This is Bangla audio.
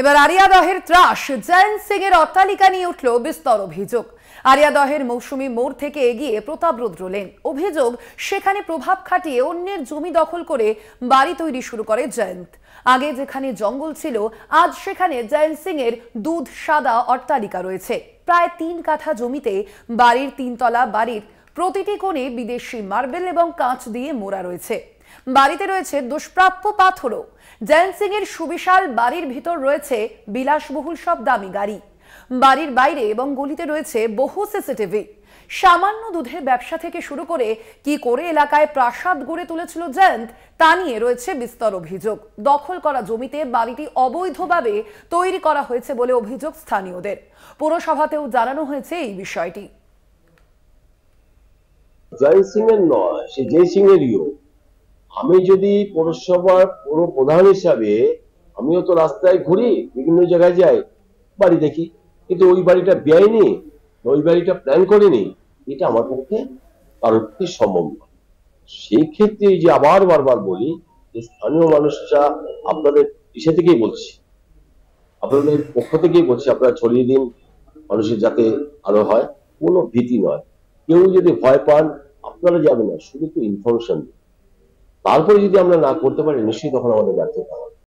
এবার আরিয়াদহের ত্রাস, জয়ন্ত সিং এর অট্টালিকা নিয়ে উঠল বিস্তর অভিযোগ। আরিয়াদহের মৌসুমী মোড় থেকে এগিয়ে প্রতাপরুদ্র লেন। অভিযোগ, সেখানে প্রভাব খাটিয়ে অন্যের জমি দখল করে বাড়ি তৈরি শুরু করে জয়ন্ত। আগে যেখানে জঙ্গল ছিল, আজ সেখানে জয়ন্ত সিং এর দুধ সাদা অট্টালিকা রয়েছে। প্রায় 3 কাঠা জমিতে বাড়ির 3 তলা বাড়ির প্রতিটি কোণে বিদেশি মার্বেল এবং কাঁচ দিয়ে মোড়া রয়েছে। বাড়িতে রয়েছে দুষ্প্রাপ্য পাথরও। জয়ন্ত সিং এর সুবিশাল বাড়ির ভিতর রয়েছে বিলাসবহুল সব দামি গাড়ি। বাড়ির বাইরে এবং গলিতে রয়েছে বহু সিসিটিভি। সামান্য দুধের ব্যবসা থেকে শুরু করে কি করে এলাকায় প্রাসাদ গড়ে তুলেছিল জয়ন্ত, তা নিয়ে রয়েছে বিস্তর অভিযোগ। দখল করা জমিতে বাড়িটি অবৈধভাবে তৈরি করা হয়েছে বলে অভিযোগ স্থানীয়দের। পৌরসভাতেও জানানো হয়েছে এই বিষয়টি। জয়ন্ত সিং এর নয়, সে জয় সিং এরই। আমি যদি পৌরসভার পৌর প্রধান হিসাবে আমিও তো রাস্তায় ঘুরি, বিভিন্ন জায়গায় যাই, বাড়ি দেখি, কিন্তু ওই বাড়িটা বেআইনি, ওই বাড়িটা প্ল্যান করেনি, এটা আমার পক্ষে কারোর পক্ষে সম্ভব নয়। সেই ক্ষেত্রে যে আবার বারবার বলি যে স্থানীয় মানুষরা আপনাদের ইসে থেকেই বলছি, আপনাদের পক্ষ থেকেই বলছি, আপনারা ছড়িয়ে দিন মানুষের যাতে ভালো হয়, কোনো ভীতি নয়। কেউ যদি ভয় পান, আপনারা যাবেন না, শুধু একটু ইনফরমেশন দিন। তারপরে যদি আমরা না করতে পারি, নিশ্চয়ই তখন আমাদের ব্যর্থতা হবে।